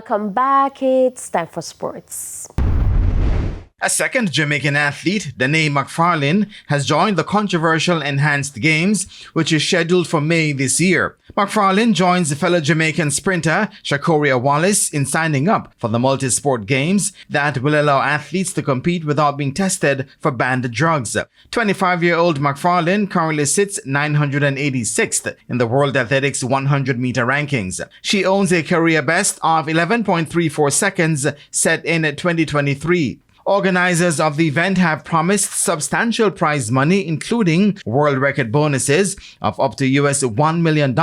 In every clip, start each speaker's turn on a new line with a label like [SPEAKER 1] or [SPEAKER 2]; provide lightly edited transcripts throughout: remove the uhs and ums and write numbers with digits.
[SPEAKER 1] welcome back. It's time for sports.
[SPEAKER 2] A second Jamaican athlete, Danae McFarlane, has joined the controversial Enhanced Games, which is scheduled for May this year. McFarlane joins fellow Jamaican sprinter Shakoria Wallace in signing up for the multi-sport games that will allow athletes to compete without being tested for banned drugs. 25-year-old McFarlane currently sits 986th in the World Athletics 100-meter rankings. She owns a career best of 11.34 seconds set in 2023. Organizers of the event have promised substantial prize money, including world record bonuses of up to US $1 million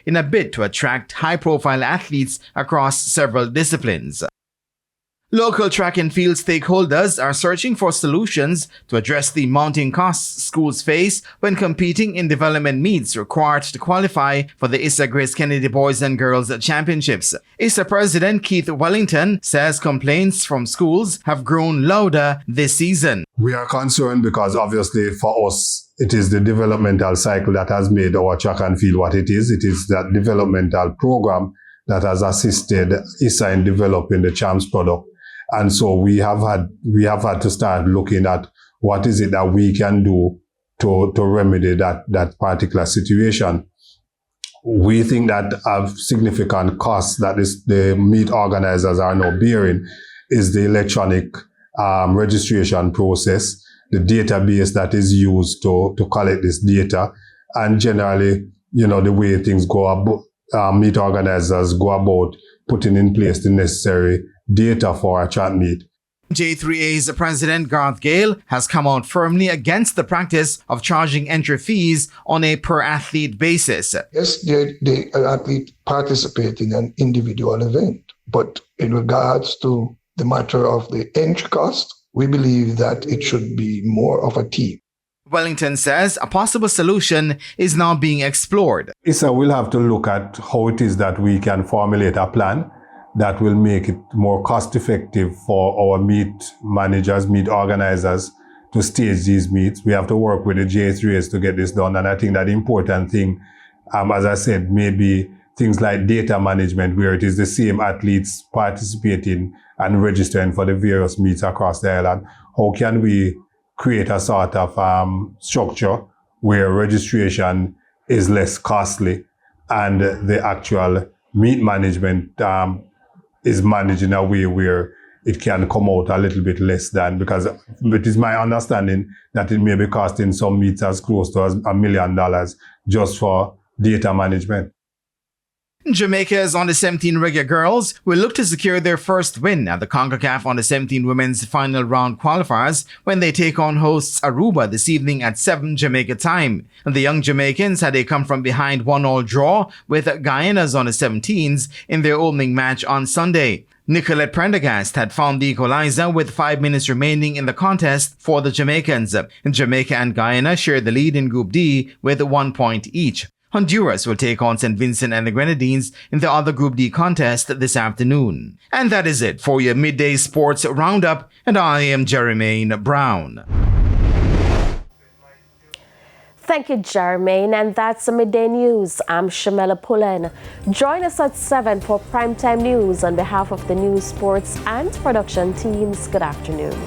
[SPEAKER 2] in a bid to attract high-profile athletes across several disciplines. Local track and field stakeholders are searching for solutions to address the mounting costs schools face when competing in development meets required to qualify for the Issa Grace Kennedy Boys and Girls Championships. Issa President Keith Wellington says complaints from schools have grown louder this season.
[SPEAKER 3] We are concerned because obviously for us, it is the developmental cycle that has made our track and field what it is. It is that developmental program that has assisted Issa in developing the champs product. And so we have had to start looking at what is it that we can do to remedy that particular situation. We think that a significant cost that the meet organizers are now bearing is the electronic registration process, the database that is used to collect this data, and generally, the way things go about, meet organizers go about putting in place the necessary data for a track meet.
[SPEAKER 2] J3A's President Garth Gale has come out firmly against the practice of charging entry fees on a per-athlete basis.
[SPEAKER 4] Yes, the athlete participate in an individual event, but in regards to the matter of the entry cost, we believe that it should be more of a team.
[SPEAKER 2] Wellington says a possible solution is now being explored.
[SPEAKER 3] Issa will have to look at how it is that we can formulate a plan that will make it more cost-effective for our meet managers, meet organizers to stage these meets. We have to work with the J3s to get this done. And I think that the important thing, as I said, maybe things like data management, where it is the same athletes participating and registering for the various meets across the island. How can we create a sort of structure where registration is less costly and the actual meet management is managed in a way where it can come out a little bit less than, because it is my understanding that it may be costing some meets as close to $1 million just for data management.
[SPEAKER 2] Jamaica's Under-17 Reggae girls will look to secure their first win at the CONCACAF Under-17 Women's Final Round qualifiers when they take on hosts Aruba this evening at 7 Jamaica time. The young Jamaicans had a come-from-behind 1-1 draw with Guyana's Under-17s in their opening match on Sunday. Nicolette Prendergast had found the equalizer with 5 minutes remaining in the contest for the Jamaicans. Jamaica and Guyana share the lead in Group D with 1 point each. Honduras will take on St. Vincent and the Grenadines in the other Group D contest this afternoon. And that is it for your midday sports roundup, and I am Jermaine Brown.
[SPEAKER 1] Thank you, Jermaine, and that's the Midday News. I'm Shamela Pullen. Join us at 7 for Primetime News on behalf of the news, sports, and production teams. Good afternoon.